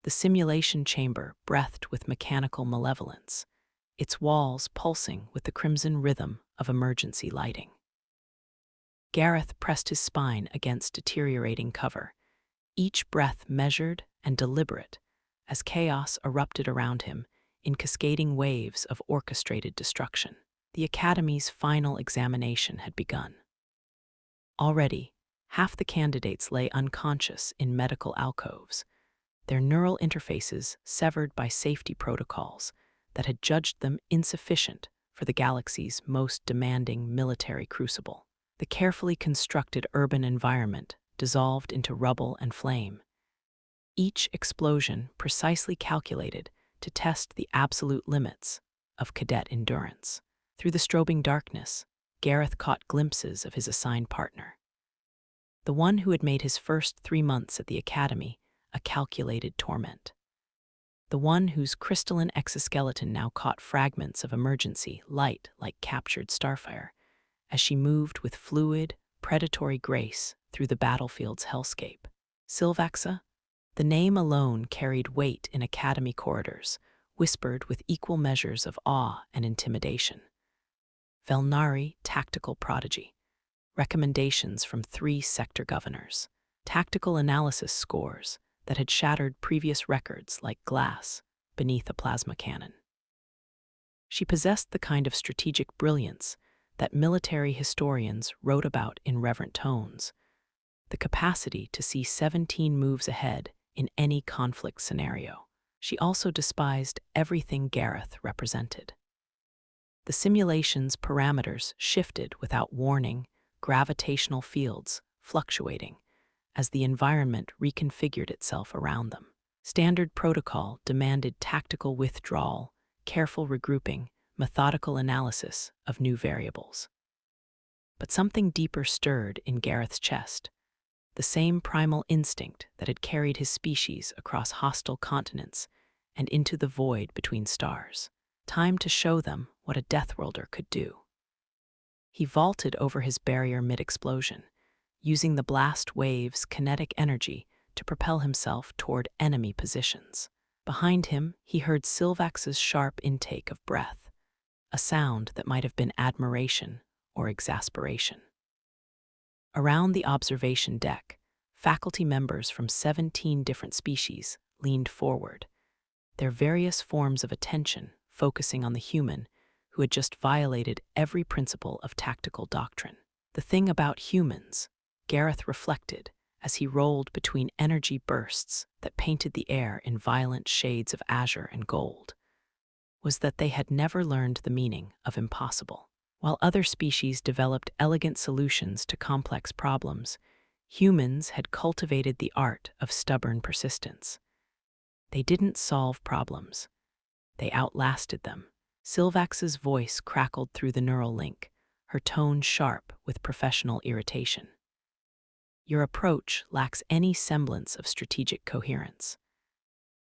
the simulation chamber breathed with mechanical malevolence, its walls pulsing with the crimson rhythm of emergency lighting. Gareth pressed his spine against deteriorating cover, each breath measured and deliberate as chaos erupted around him in cascading waves of orchestrated destruction. The Academy's final examination had begun. Already, half the candidates lay unconscious in medical alcoves, their neural interfaces severed by safety protocols that had judged them insufficient for the galaxy's most demanding military crucible. The carefully constructed urban environment dissolved into rubble and flame, each explosion precisely calculated to test the absolute limits of cadet endurance. Through the strobing darkness, Gareth caught glimpses of his assigned partner, the one who had made his first 3 months at the Academy a calculated torment, the one whose crystalline exoskeleton now caught fragments of emergency light like captured starfire as she moved with fluid, predatory grace through the battlefield's hellscape. Syl'vaxa, the name alone carried weight in Academy corridors, whispered with equal measures of awe and intimidation. Vel'nari, tactical prodigy. Recommendations from 3 sector governors. Tactical analysis scores that had shattered previous records like glass beneath a plasma cannon. She possessed the kind of strategic brilliance that military historians wrote about in reverent tones, the capacity to see 17 moves ahead in any conflict scenario. She also despised everything Gareth represented. The simulation's parameters shifted without warning, gravitational fields fluctuating as the environment reconfigured itself around them. Standard protocol demanded tactical withdrawal, careful regrouping, methodical analysis of new variables. But something deeper stirred in Gareth's chest, the same primal instinct that had carried his species across hostile continents and into the void between stars. Time to show them what a Deathworlder could do. He vaulted over his barrier mid-explosion, using the blast wave's kinetic energy to propel himself toward enemy positions. Behind him, he heard Syl'vaxa's sharp intake of breath, a sound that might have been admiration or exasperation. Around the observation deck, faculty members from 17 different species leaned forward, their various forms of attention focusing on the human who had just violated every principle of tactical doctrine. The thing about humans, Gareth reflected as he rolled between energy bursts that painted the air in violent shades of azure and gold, was that they had never learned the meaning of impossible. While other species developed elegant solutions to complex problems, humans had cultivated the art of stubborn persistence. They didn't solve problems. They outlasted them. Syl'vaxa's voice crackled through the neural link, her tone sharp with professional irritation. Your approach lacks any semblance of strategic coherence.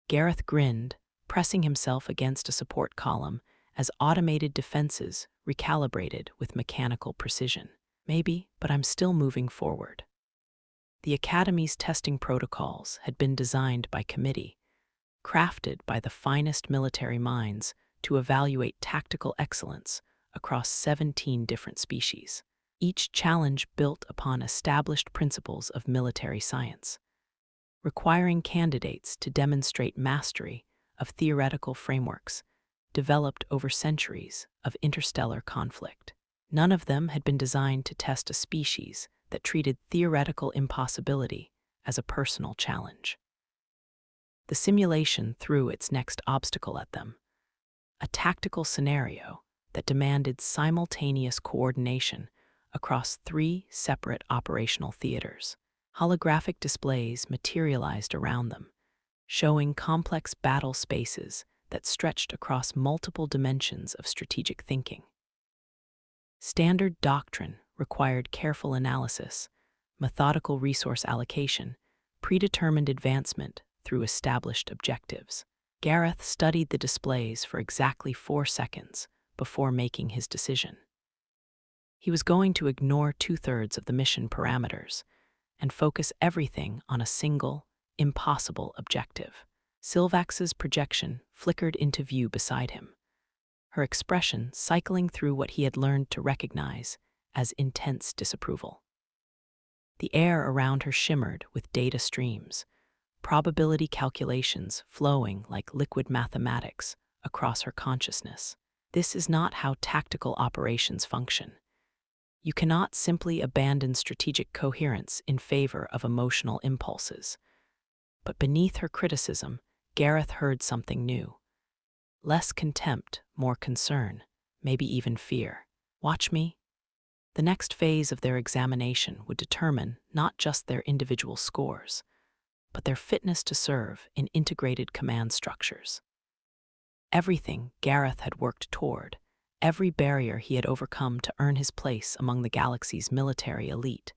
Gareth grinned, pressing himself against a support column as automated defenses recalibrated with mechanical precision. Maybe, but I'm still moving forward. The Academy's testing protocols had been designed by committee, crafted by the finest military minds to evaluate tactical excellence across 17 different species, each challenge built upon established principles of military science, requiring candidates to demonstrate mastery of theoretical frameworks developed over centuries of interstellar conflict. None of them had been designed to test a species that treated theoretical impossibility as a personal challenge. The simulation threw its next obstacle at them, a tactical scenario that demanded simultaneous coordination across 3 separate operational theaters. Holographic displays materialized around them, showing complex battle spaces that stretched across multiple dimensions of strategic thinking. Standard doctrine required careful analysis, methodical resource allocation, predetermined advancement through established objectives. Gareth studied the displays for exactly 4 seconds before making his decision. He was going to ignore 2/3 of the mission parameters and focus everything on a single, impossible objective: Syl'vaxa's projection flickered into view beside him, her expression cycling through what he had learned to recognize as intense disapproval. The air around her shimmered with data streams, probability calculations flowing like liquid mathematics across her consciousness. This is not how tactical operations function. You cannot simply abandon strategic coherence in favor of emotional impulses. But beneath her criticism, Gareth heard something new. Less contempt, more concern, maybe even fear. Watch me. The next phase of their examination would determine not just their individual scores, but their fitness to serve in integrated command structures. Everything Gareth had worked toward, every barrier he had overcome to earn his place among the galaxy's military elite,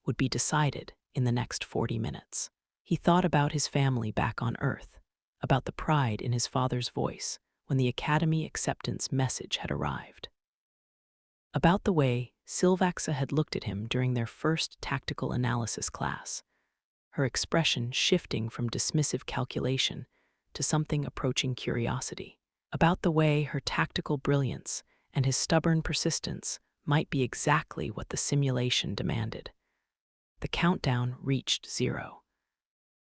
would be decided in the next 40 minutes. He thought about his family back on Earth, about the pride in his father's voice when the Academy acceptance message had arrived, about the way Syl'vaxa had looked at him during their first tactical analysis class, her expression shifting from dismissive calculation to something approaching curiosity, about the way her tactical brilliance and his stubborn persistence might be exactly what the simulation demanded. The countdown reached 0.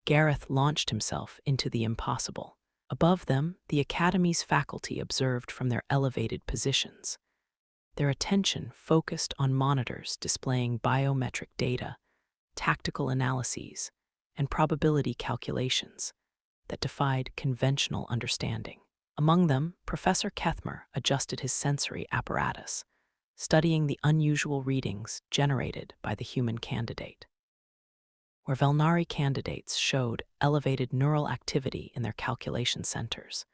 Gareth launched himself into the impossible. Above them, the Academy's faculty observed from their elevated positions, their attention focused on monitors displaying biometric data, tactical analyses, and probability calculations that defied conventional understanding. Among them, Professor Kethmer adjusted his sensory apparatus, studying the unusual readings generated by the human candidate. Where Vel'nari candidates showed elevated neural activity in their calculation centers,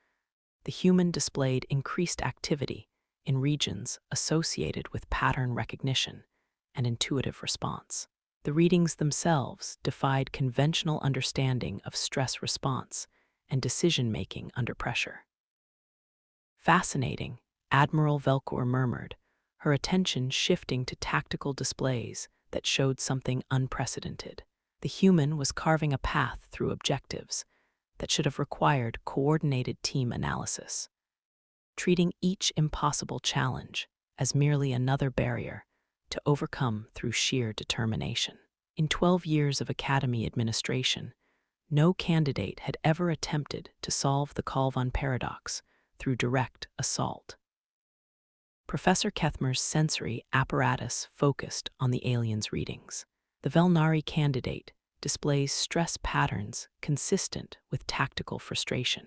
the human displayed increased activity in regions associated with pattern recognition and intuitive response. The readings themselves defied conventional understanding of stress response and decision-making under pressure. Fascinating, Admiral Vel'nari murmured, her attention shifting to tactical displays that showed something unprecedented. The human was carving a path through objectives that should have required coordinated team analysis, treating each impossible challenge as merely another barrier to overcome through sheer determination. In 12 years of Academy administration, no candidate had ever attempted to solve the Kalvan paradox through direct assault. Professor Kethmer's sensory apparatus focused on the alien's readings. The Vel'nari candidate displays stress patterns consistent with tactical frustration,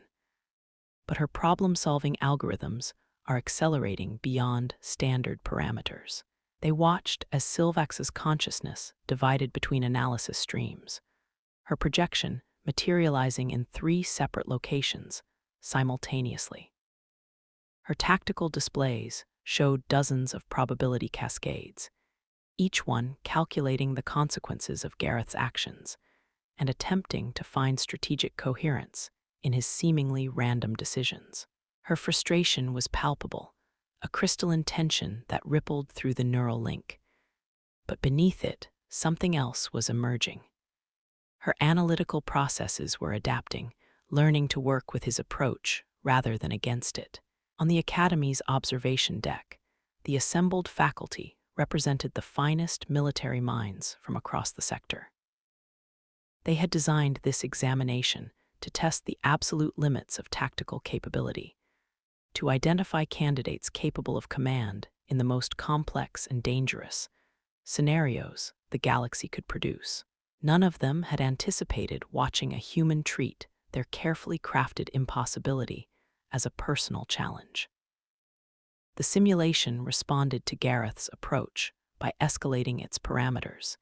but her problem-solving algorithms are accelerating beyond standard parameters. They watched as Syl'vaxa's consciousness divided between analysis streams, her projection materializing in 3 separate locations simultaneously. Her tactical displays showed dozens of probability cascades, each one calculating the consequences of Gareth's actions and attempting to find strategic coherence in his seemingly random decisions. Her frustration was palpable, a crystalline tension that rippled through the neural link. But beneath it, something else was emerging. Her analytical processes were adapting, learning to work with his approach rather than against it. On the Academy's observation deck, the assembled faculty represented the finest military minds from across the sector. They had designed this examination to test the absolute limits of tactical capability, to identify candidates capable of command in the most complex and dangerous scenarios the galaxy could produce. None of them had anticipated watching a human treat their carefully crafted impossibility as a personal challenge. The simulation responded to Gareth's approach by escalating its parameters,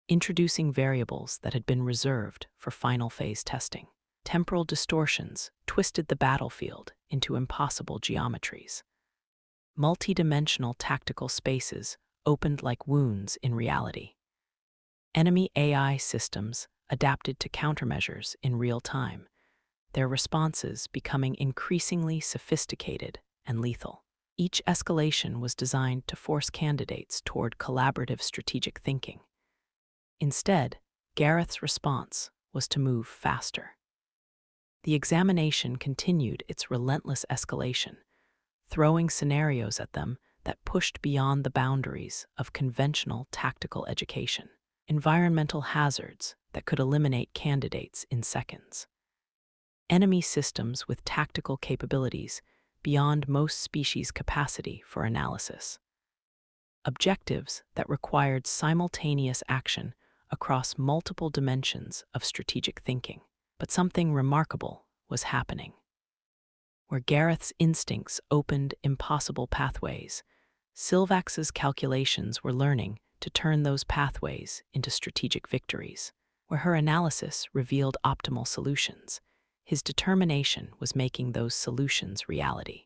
introducing variables that had been reserved for final phase testing. Temporal distortions twisted the battlefield into impossible geometries. Multi-dimensional tactical spaces opened like wounds in reality. Enemy AI systems adapted to countermeasures in real time, their responses becoming increasingly sophisticated and lethal. Each escalation was designed to force candidates toward collaborative strategic thinking. Instead, Gareth's response was to move faster. The examination continued its relentless escalation, throwing scenarios at them that pushed beyond the boundaries of conventional tactical education. Environmental hazards that could eliminate candidates in seconds. Enemy systems with tactical capabilities beyond most species' capacity for analysis. Objectives that required simultaneous action across multiple dimensions of strategic thinking. But something remarkable was happening. Where Gareth's instincts opened impossible pathways, Syl'vaxa's calculations were learning to turn those pathways into strategic victories. Where her analysis revealed optimal solutions, his determination was making those solutions reality.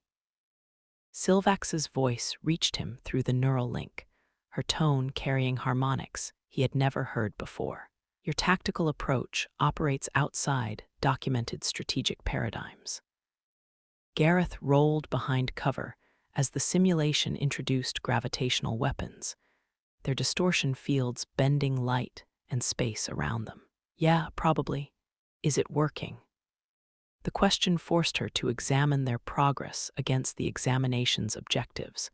Syl'vaxa's voice reached him through the neural link, her tone carrying harmonics he had never heard before. Your tactical approach operates outside documented strategic paradigms. Gareth rolled behind cover as the simulation introduced gravitational weapons, their distortion fields bending light and space around them. Yeah, probably. Is it working? The question forced her to examine their progress against the examination's objectives,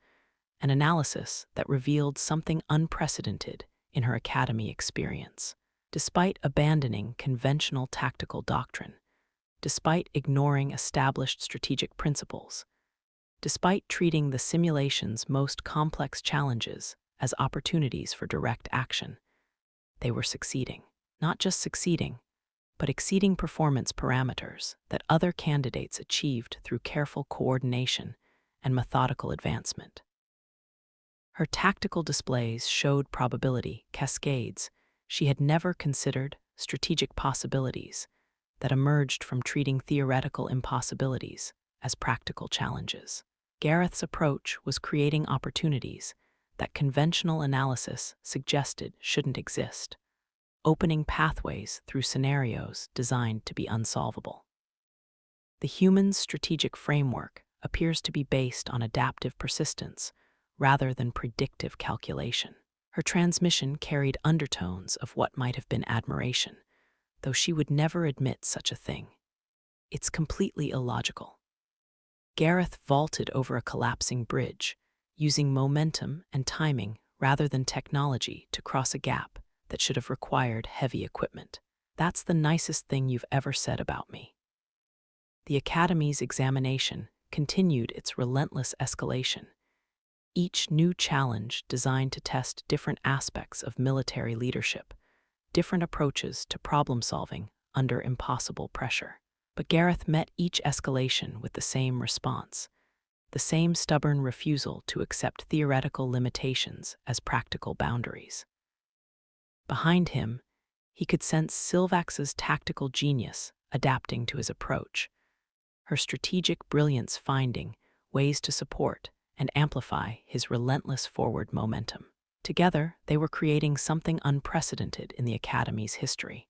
an analysis that revealed something unprecedented in her academy experience. Despite abandoning conventional tactical doctrine, despite ignoring established strategic principles, despite treating the simulation's most complex challenges as opportunities for direct action, they were succeeding. Not just succeeding, but exceeding performance parameters that other candidates achieved through careful coordination and methodical advancement. Her tactical displays showed probability cascades she had never considered, strategic possibilities that emerged from treating theoretical impossibilities as practical challenges. Gareth's approach was creating opportunities that conventional analysis suggested shouldn't exist, opening pathways through scenarios designed to be unsolvable. The human's strategic framework appears to be based on adaptive persistence rather than predictive calculation. Her transmission carried undertones of what might have been admiration, though she would never admit such a thing. It's completely illogical. Gareth vaulted over a collapsing bridge, using momentum and timing rather than technology to cross a gap that should have required heavy equipment. That's the nicest thing you've ever said about me. The Academy's examination continued its relentless escalation, each new challenge designed to test different aspects of military leadership, different approaches to problem-solving under impossible pressure. But Gareth met each escalation with the same response, the same stubborn refusal to accept theoretical limitations as practical boundaries. Behind him, he could sense Syl'vaxa's tactical genius adapting to his approach, her strategic brilliance finding ways to support and amplify his relentless forward momentum. Together, they were creating something unprecedented in the Academy's history.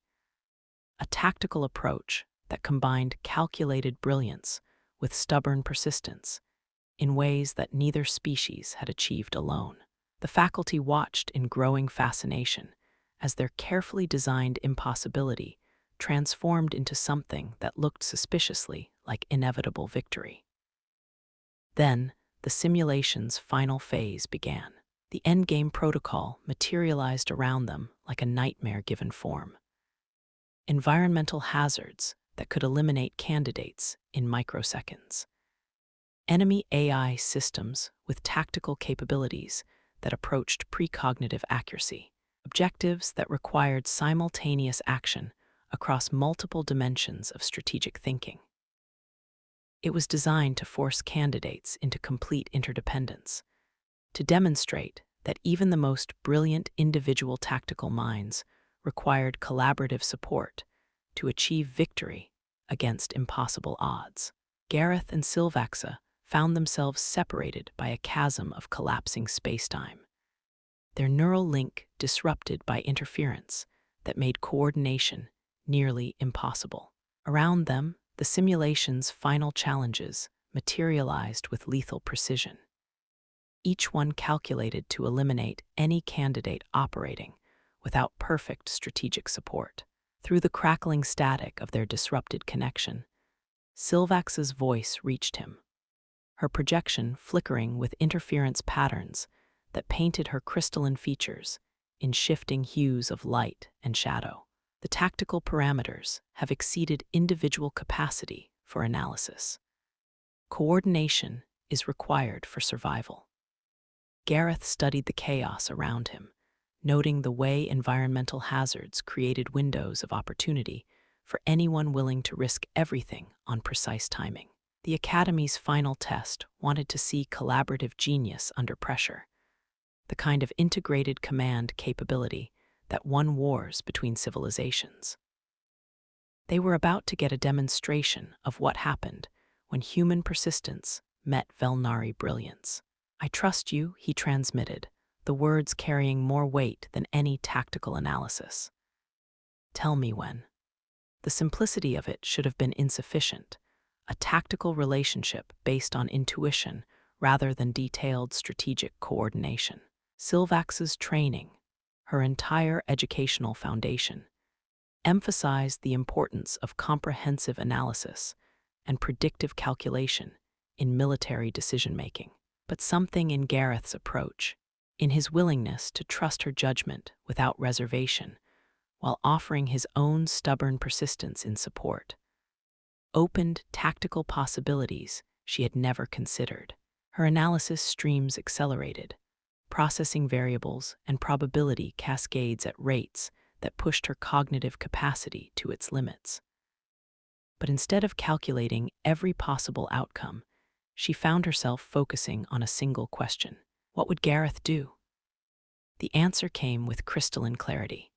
A tactical approach that combined calculated brilliance with stubborn persistence in ways that neither species had achieved alone. The faculty watched in growing fascination as their carefully designed impossibility transformed into something that looked suspiciously like inevitable victory. Then, the simulation's final phase began. The endgame protocol materialized around them like a nightmare given form. Environmental hazards that could eliminate candidates in microseconds. Enemy AI systems with tactical capabilities that approached precognitive accuracy. Objectives that required simultaneous action across multiple dimensions of strategic thinking. It was designed to force candidates into complete interdependence, to demonstrate that even the most brilliant individual tactical minds required collaborative support to achieve victory against impossible odds. Gareth and Syl'vaxa found themselves separated by a chasm of collapsing spacetime, their neural link disrupted by interference that made coordination nearly impossible. Around them, the simulation's final challenges materialized with lethal precision, each one calculated to eliminate any candidate operating without perfect strategic support. Through the crackling static of their disrupted connection, Syl'vaxa's voice reached him, her projection flickering with interference patterns that painted her crystalline features in shifting hues of light and shadow. The tactical parameters have exceeded individual capacity for analysis. Coordination is required for survival. Gareth studied the chaos around him, noting the way environmental hazards created windows of opportunity for anyone willing to risk everything on precise timing. The Academy's final test wanted to see collaborative genius under pressure, the kind of integrated command capability that won wars between civilizations. They were about to get a demonstration of what happened when human persistence met Vel'nari brilliance. "I trust you," he transmitted, the words carrying more weight than any tactical analysis. "Tell me when." The simplicity of it should have been insufficient, a tactical relationship based on intuition rather than detailed strategic coordination. Syl'vaxa's training, her entire educational foundation, emphasized the importance of comprehensive analysis and predictive calculation in military decision-making. But something in Gareth's approach, in his willingness to trust her judgment without reservation, while offering his own stubborn persistence in support, opened tactical possibilities she had never considered. Her analysis streams accelerated, processing variables and probability cascades at rates that pushed her cognitive capacity to its limits. But instead of calculating every possible outcome, she found herself focusing on a single question. What would Gareth do? The answer came with crystalline clarity.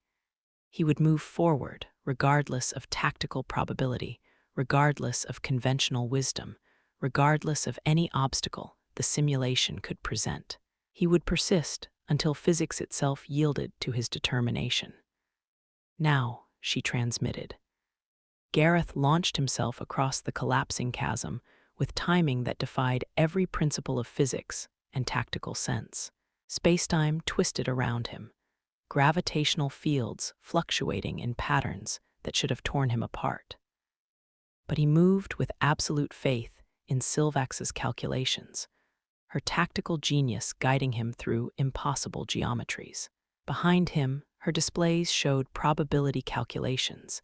He would move forward regardless of tactical probability, regardless of conventional wisdom, regardless of any obstacle the simulation could present. He would persist until physics itself yielded to his determination. "Now," she transmitted. Gareth launched himself across the collapsing chasm with timing that defied every principle of physics and tactical sense. Spacetime twisted around him, gravitational fields fluctuating in patterns that should have torn him apart. But he moved with absolute faith in Syl'vaxa's calculations, her tactical genius guiding him through impossible geometries. Behind him, her displays showed probability calculations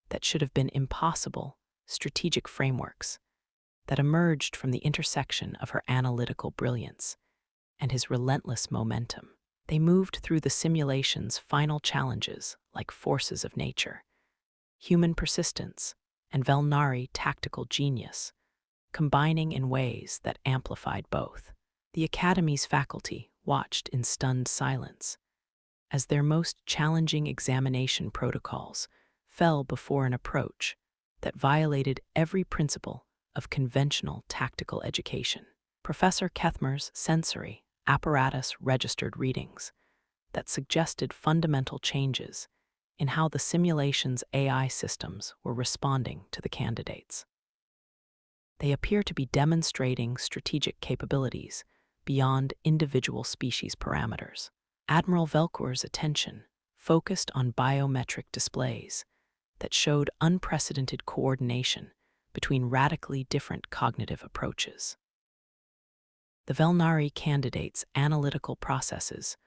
that should have been impossible, strategic frameworks that emerged from the intersection of her analytical brilliance and his relentless momentum. They moved through the simulation's final challenges like forces of nature, human persistence, and Vel'nari tactical genius, combining in ways that amplified both. The Academy's faculty watched in stunned silence as their most challenging examination protocols fell before an approach that violated every principle of conventional tactical education. Professor Kethmer's sensory apparatus registered readings that suggested fundamental changes in how the simulation's AI systems were responding to the candidates. They appear to be demonstrating strategic capabilities beyond individual species parameters. Admiral Vel'nari's attention focused on biometric displays that showed unprecedented coordination between radically different cognitive approaches. The Vel'nari candidates' analytical processes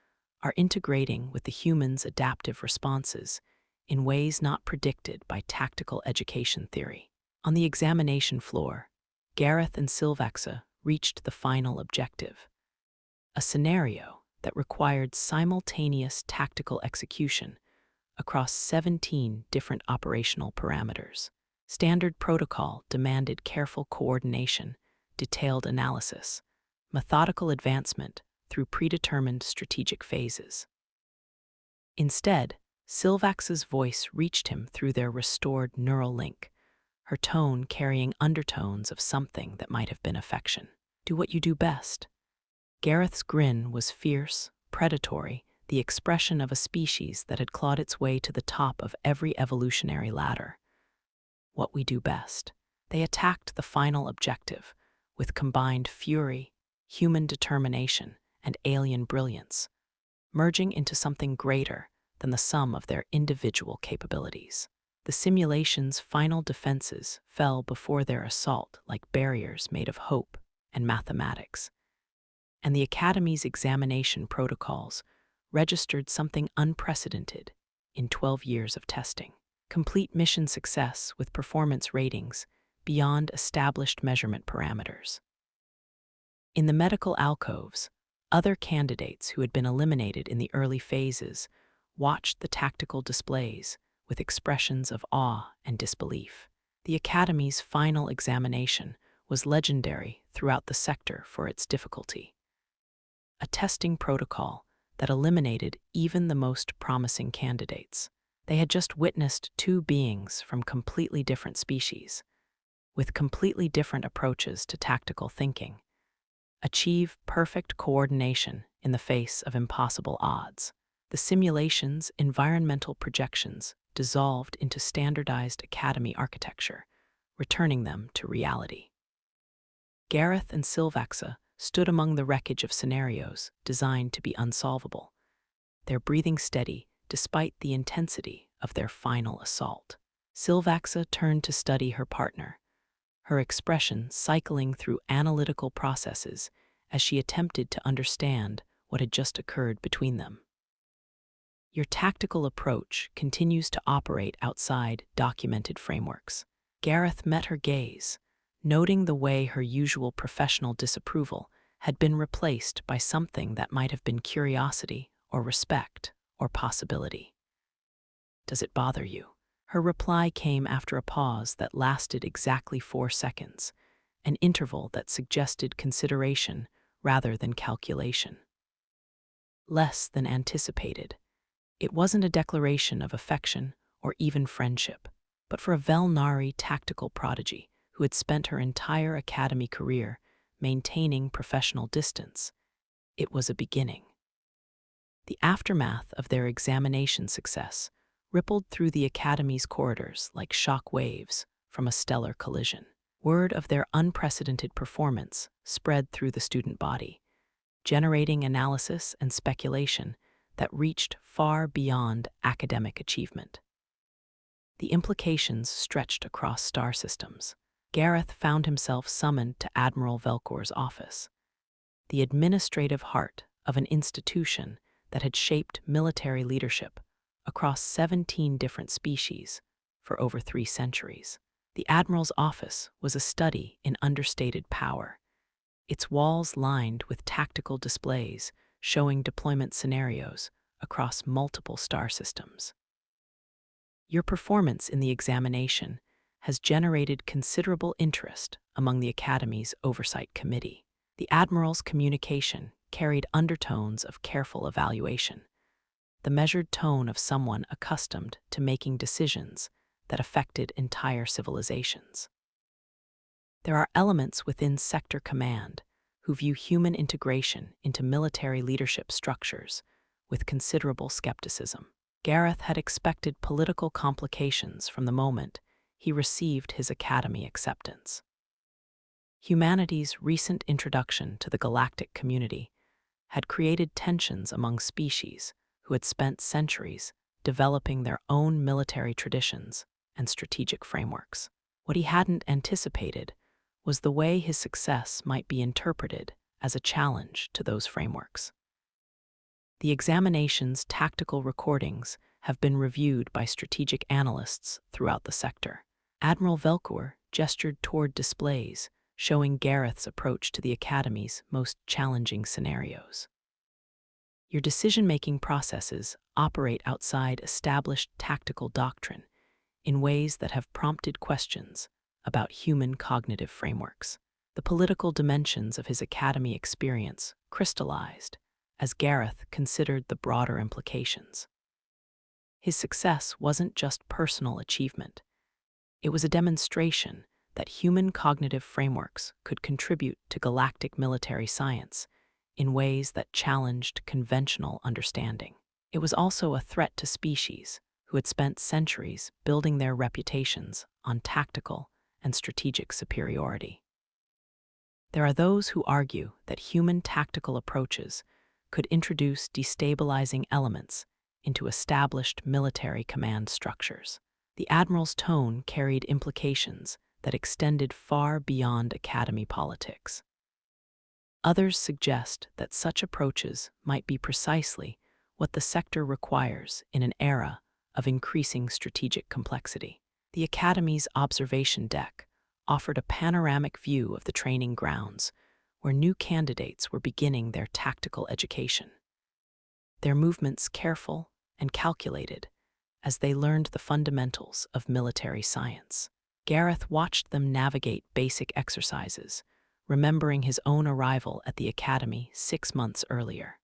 are integrating with the human's adaptive responses in ways not predicted by tactical education theory. On the examination floor, Gareth and Syl'vaxa reached the final objective, a scenario that required simultaneous tactical execution across 17 different operational parameters. Standard protocol demanded careful coordination, detailed analysis, methodical advancement through predetermined strategic phases. Instead, Syl'vaxa's voice reached him through their restored neural link, her tone carrying undertones of something that might have been affection. "Do what you do best." Gareth's grin was fierce, predatory, the expression of a species that had clawed its way to the top of every evolutionary ladder. What we do best. They attacked the final objective with combined fury, human determination, and alien brilliance, merging into something greater than the sum of their individual capabilities. The simulation's final defenses fell before their assault like barriers made of hope and mathematics. And the Academy's examination protocols registered something unprecedented in 12 years of testing. Complete mission success with performance ratings beyond established measurement parameters. In the medical alcoves, other candidates who had been eliminated in the early phases watched the tactical displays with expressions of awe and disbelief. The Academy's final examination was legendary throughout the sector for its difficulty. A testing protocol that eliminated even the most promising candidates. They had just witnessed two beings from completely different species, with completely different approaches to tactical thinking, achieve perfect coordination in the face of impossible odds. The simulation's environmental projections dissolved into standardized Academy architecture, returning them to reality. Gareth and Syl'vaxa stood among the wreckage of scenarios designed to be unsolvable, their breathing steady despite the intensity of their final assault. Syl'vaxa turned to study her partner, her expression cycling through analytical processes as she attempted to understand what had just occurred between them. Your tactical approach continues to operate outside documented frameworks. Gareth met her gaze, noting the way her usual professional disapproval had been replaced by something that might have been curiosity or respect or possibility. "Does it bother you?" Her reply came after a pause that lasted exactly 4 seconds, an interval that suggested consideration rather than calculation. Less than anticipated. It wasn't a declaration of affection or even friendship, but for a Vel'nari tactical prodigy who had spent her entire Academy career maintaining professional distance, it was a beginning. The aftermath of their examination success rippled through the Academy's corridors like shock waves from a stellar collision. Word of their unprecedented performance spread through the student body, generating analysis and speculation that reached far beyond academic achievement. The implications stretched across star systems. Gareth found himself summoned to Admiral Vel'nari's office, the administrative heart of an institution that had shaped military leadership across 17 different species for over 3 centuries. The Admiral's office was a study in understated power, its walls lined with tactical displays showing deployment scenarios across multiple star systems. Your performance in the examination has generated considerable interest among the Academy's oversight committee. The Admiral's communication carried undertones of careful evaluation, the measured tone of someone accustomed to making decisions that affected entire civilizations. There are elements within Sector Command who view human integration into military leadership structures with considerable skepticism. Gareth had expected political complications from the moment he received his Academy acceptance. Humanity's recent introduction to the galactic community had created tensions among species who had spent centuries developing their own military traditions and strategic frameworks. What he hadn't anticipated was the way his success might be interpreted as a challenge to those frameworks. The examination's tactical recordings have been reviewed by strategic analysts throughout the sector. Admiral Vel'nari gestured toward displays showing Gareth's approach to the Academy's most challenging scenarios. Your decision-making processes operate outside established tactical doctrine in ways that have prompted questions about human cognitive frameworks. The political dimensions of his Academy experience crystallized as Gareth considered the broader implications. His success wasn't just personal achievement. It was a demonstration that human cognitive frameworks could contribute to galactic military science in ways that challenged conventional understanding. It was also a threat to species who had spent centuries building their reputations on tactical and strategic superiority. There are those who argue that human tactical approaches could introduce destabilizing elements into established military command structures. The admiral's tone carried implications that extended far beyond academy politics. Others suggest that such approaches might be precisely what the sector requires in an era of increasing strategic complexity. The Academy's observation deck offered a panoramic view of the training grounds where new candidates were beginning their tactical education. Their movements careful and calculated as they learned the fundamentals of military science. Gareth watched them navigate basic exercises, remembering his own arrival at the Academy 6 months earlier.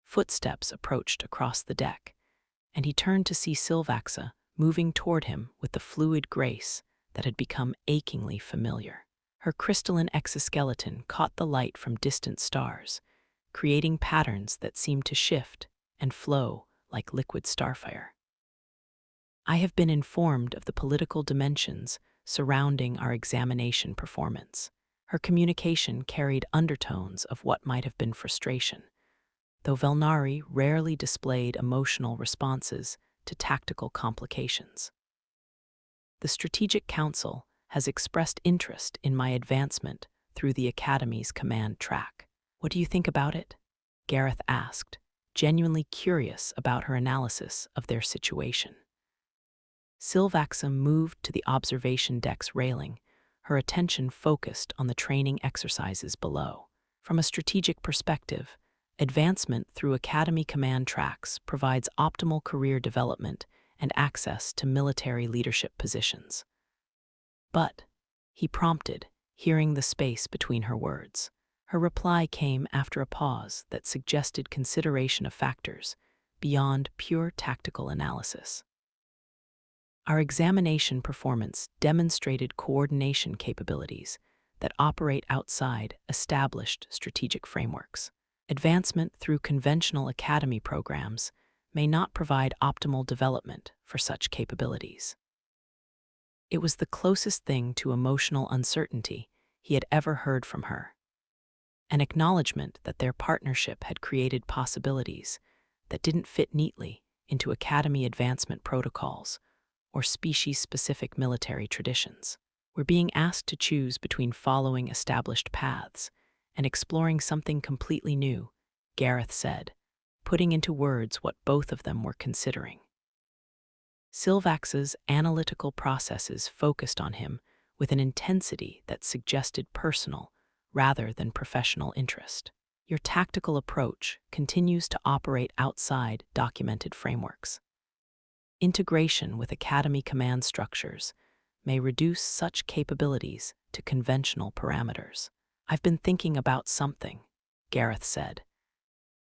Footsteps approached across the deck, and he turned to see Syl'vaxa moving toward him with the fluid grace that had become achingly familiar. Her crystalline exoskeleton caught the light from distant stars, creating patterns that seemed to shift and flow like liquid starfire. I have been informed of the political dimensions surrounding our examination performance. Her communication carried undertones of what might have been frustration, though Vel'nari rarely displayed emotional responses to tactical complications. The Strategic Council has expressed interest in my advancement through the Academy's command track. What do you think about it? Gareth asked, genuinely curious about her analysis of their situation. Syl'vaxa moved to the observation deck's railing, her attention focused on the training exercises below. From a strategic perspective, advancement through Academy command tracks provides optimal career development and access to military leadership positions. But, he prompted, hearing the space between her words. Her reply came after a pause that suggested consideration of factors beyond pure tactical analysis. Our examination performance demonstrated coordination capabilities that operate outside established strategic frameworks. Advancement through conventional academy programs may not provide optimal development for such capabilities. It was the closest thing to emotional uncertainty he had ever heard from her, an acknowledgement that their partnership had created possibilities that didn't fit neatly into academy advancement protocols or species-specific military traditions. We're being asked to choose between following established paths and exploring something completely new, Gareth said, putting into words what both of them were considering. Syl'vaxa's analytical processes focused on him with an intensity that suggested personal rather than professional interest. Your tactical approach continues to operate outside documented frameworks. Integration with Academy command structures may reduce such capabilities to conventional parameters. I've been thinking about something, Gareth said,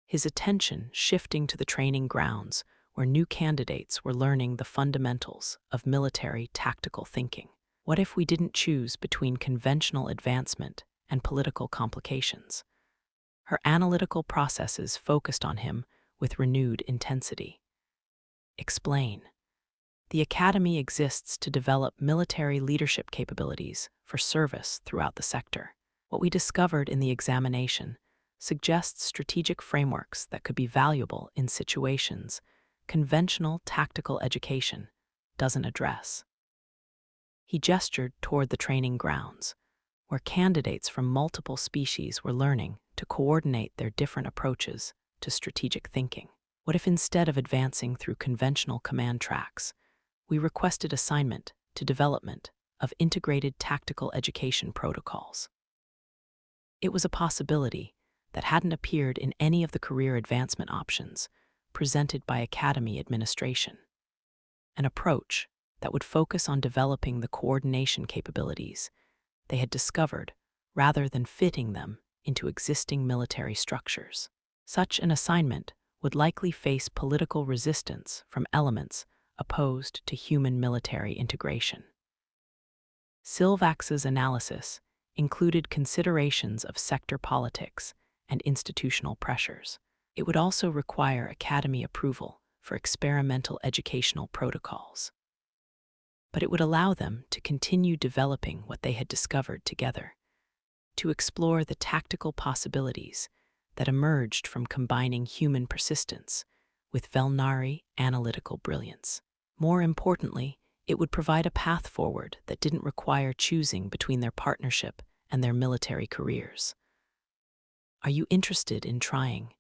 his attention shifting to the training grounds where new candidates were learning the fundamentals of military tactical thinking. What if we didn't choose between conventional advancement and political complications? Her analytical processes focused on him with renewed intensity. Explain. The Academy exists to develop military leadership capabilities for service throughout the sector. What we discovered in the examination suggests strategic frameworks that could be valuable in situations conventional tactical education doesn't address. He gestured toward the training grounds, where candidates from multiple species were learning to coordinate their different approaches to strategic thinking. What if instead of advancing through conventional command tracks, we requested assignment to development of integrated tactical education protocols? It was a possibility that hadn't appeared in any of the career advancement options presented by Academy administration. An approach that would focus on developing the coordination capabilities they had discovered rather than fitting them into existing military structures. Such an assignment would likely face political resistance from elements opposed to human military integration. Syl'vaxa's analysis included considerations of sector politics and institutional pressures. It would also require Academy approval for experimental educational protocols. But it would allow them to continue developing what they had discovered together, to explore the tactical possibilities that emerged from combining human persistence with Vel'nari analytical brilliance. More importantly, it would provide a path forward that didn't require choosing between their partnership and their military careers. "Are you interested in trying?"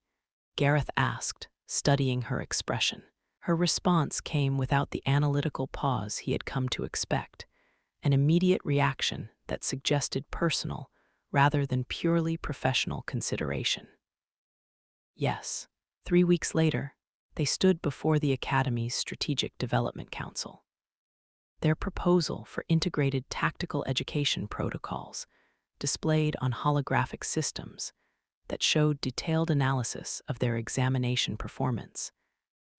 Gareth asked, studying her expression. Her response came without the analytical pause he had come to expect, an immediate reaction that suggested personal rather than purely professional consideration. Yes. 3 weeks later, they stood before the Academy's Strategic Development Council. Their proposal for integrated tactical education protocols displayed on holographic systems that showed detailed analysis of their examination performance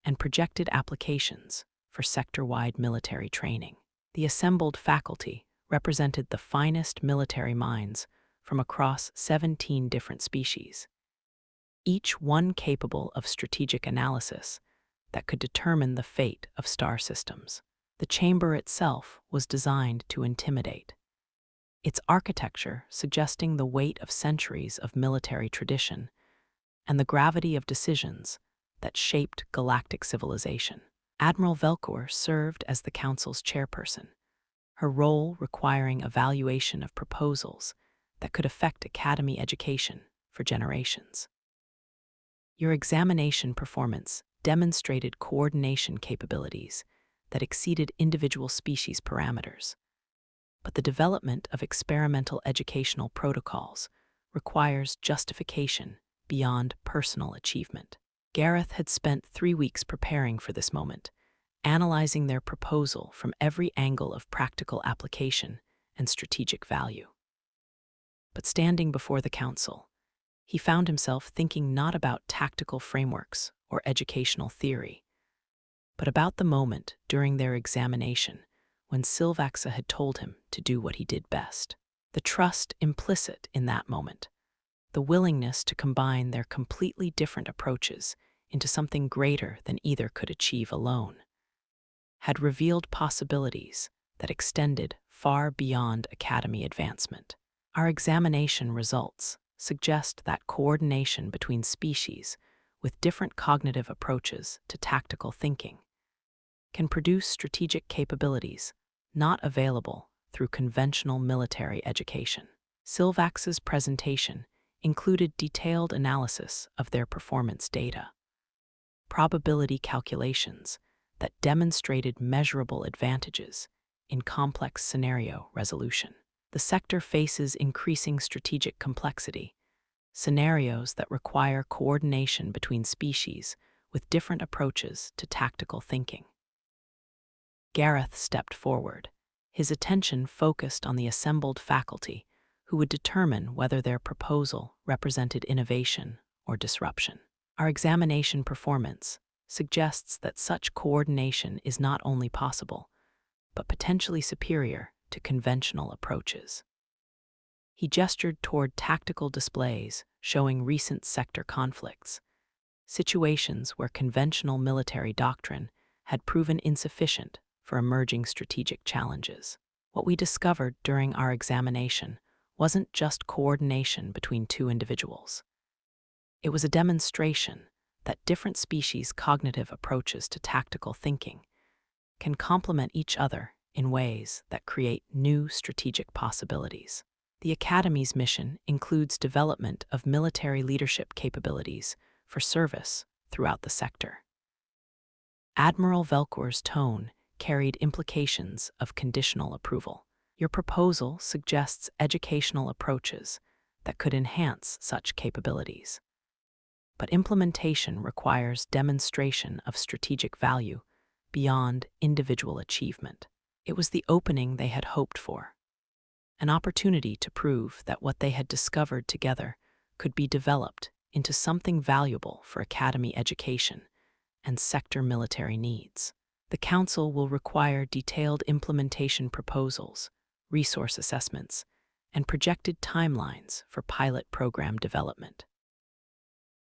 and projected applications for sector-wide military training. The assembled faculty represented the finest military minds from across 17 different species, each one capable of strategic analysis that could determine the fate of star systems. The chamber itself was designed to intimidate, its architecture suggesting the weight of centuries of military tradition and the gravity of decisions that shaped galactic civilization. Admiral Vel'nari served as the council's chairperson, her role requiring evaluation of proposals that could affect Academy education for generations. Your examination performance demonstrated coordination capabilities that exceeded individual species parameters, but the development of experimental educational protocols requires justification beyond personal achievement. Gareth had spent 3 weeks preparing for this moment, analyzing their proposal from every angle of practical application and strategic value. But standing before the council, he found himself thinking not about tactical frameworks or educational theory, but about the moment during their examination when Syl'vaxa had told him to do what he did best. The trust implicit in that moment, the willingness to combine their completely different approaches into something greater than either could achieve alone, had revealed possibilities that extended far beyond Academy advancement. Our examination results suggest that coordination between species with different cognitive approaches to tactical thinking can produce strategic capabilities not available through conventional military education. Syl'vaxa's presentation included detailed analysis of their performance data, probability calculations that demonstrated measurable advantages in complex scenario resolution. The sector faces increasing strategic complexity, scenarios that require coordination between species with different approaches to tactical thinking. Gareth stepped forward, his attention focused on the assembled faculty who would determine whether their proposal represented innovation or disruption. Our examination performance suggests that such coordination is not only possible, but potentially superior to conventional approaches. He gestured toward tactical displays showing recent sector conflicts, situations where conventional military doctrine had proven insufficient for emerging strategic challenges. What we discovered during our examination wasn't just coordination between two individuals. It was a demonstration that different species' cognitive approaches to tactical thinking can complement each other in ways that create new strategic possibilities. The Academy's mission includes development of military leadership capabilities for service throughout the sector. Admiral Vel'nari's tone carried implications of conditional approval. Your proposal suggests educational approaches that could enhance such capabilities, but implementation requires demonstration of strategic value beyond individual achievement. It was the opening they had hoped for, an opportunity to prove that what they had discovered together could be developed into something valuable for Academy education and sector military needs. The Council will require detailed implementation proposals, resource assessments, and projected timelines for pilot program development.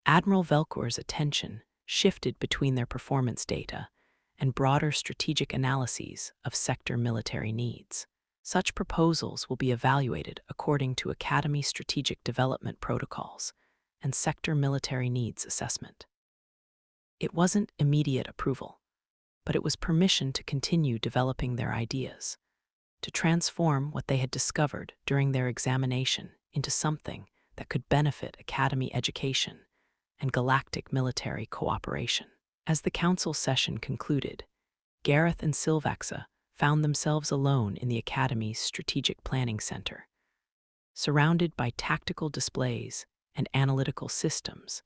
Admiral Vel'nari's attention shifted between their performance data and broader strategic analyses of sector military needs. Such proposals will be evaluated according to Academy strategic development protocols and sector military needs assessment. It wasn't immediate approval, but it was permission to continue developing their ideas, to transform what they had discovered during their examination into something that could benefit academy education and galactic military cooperation. As the council session concluded, Gareth and Syl'vaxa found themselves alone in the Academy's Strategic Planning Center, surrounded by tactical displays and analytical systems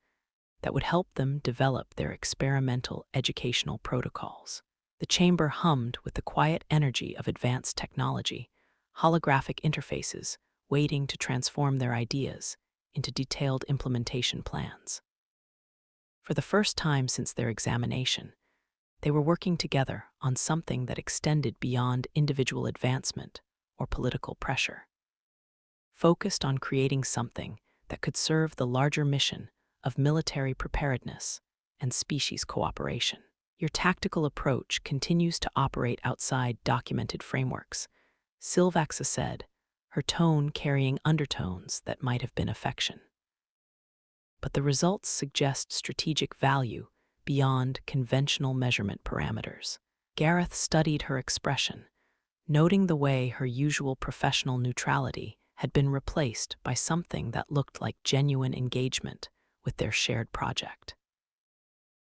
that would help them develop their experimental educational protocols. The chamber hummed with the quiet energy of advanced technology, holographic interfaces waiting to transform their ideas into detailed implementation plans. For the first time since their examination, they were working together on something that extended beyond individual advancement or political pressure, focused on creating something that could serve the larger mission of military preparedness and species cooperation. Your tactical approach continues to operate outside documented frameworks, Syl'vaxa said, her tone carrying undertones that might have been affection. But the results suggest strategic value beyond conventional measurement parameters. Gareth studied her expression, noting the way her usual professional neutrality had been replaced by something that looked like genuine engagement with their shared project.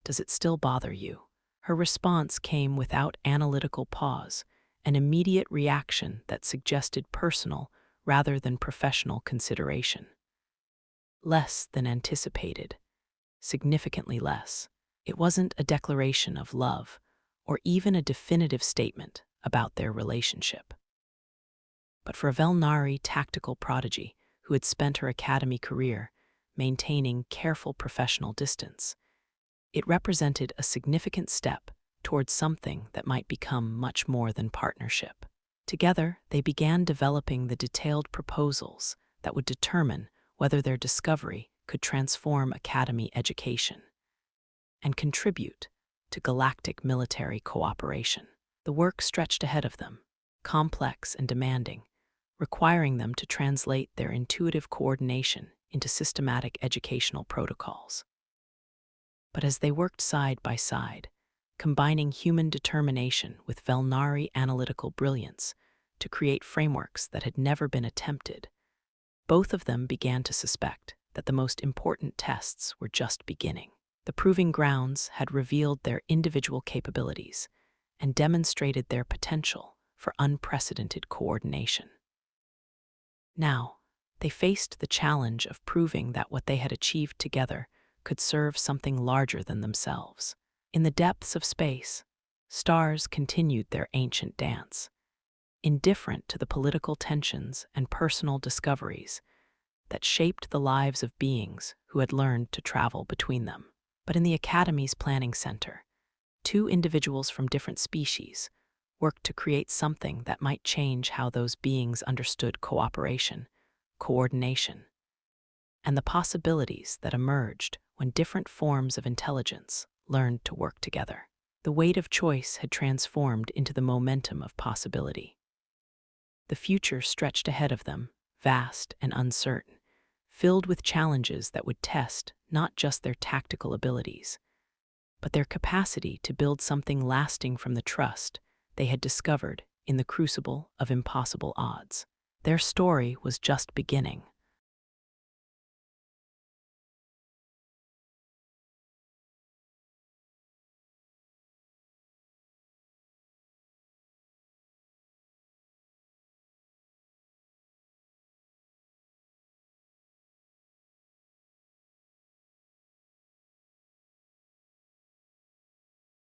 "Does it still bother you?" Her response came without analytical pause, an immediate reaction that suggested personal rather than professional consideration. Less than anticipated, significantly less. It wasn't a declaration of love or even a definitive statement about their relationship. But for a Vel'nari tactical prodigy who had spent her academy career maintaining careful professional distance, it represented a significant step towards something that might become much more than partnership. Together, they began developing the detailed proposals that would determine whether their discovery could transform academy education and contribute to galactic military cooperation. The work stretched ahead of them, complex and demanding, requiring them to translate their intuitive coordination into systematic educational protocols. But as they worked side by side, combining human determination with Vel'nari analytical brilliance to create frameworks that had never been attempted, both of them began to suspect that the most important tests were just beginning. The proving grounds had revealed their individual capabilities and demonstrated their potential for unprecedented coordination. Now, they faced the challenge of proving that what they had achieved together could serve something larger than themselves. In the depths of space, stars continued their ancient dance, indifferent to the political tensions and personal discoveries that shaped the lives of beings who had learned to travel between them. But in the Academy's planning center, two individuals from different species worked to create something that might change how those beings understood cooperation, coordination, and the possibilities that emerged when different forms of intelligence learned to work together. The weight of choice had transformed into the momentum of possibility. The future stretched ahead of them, vast and uncertain, filled with challenges that would test not just their tactical abilities, but their capacity to build something lasting from the trust they had discovered in the crucible of impossible odds. Their story was just beginning.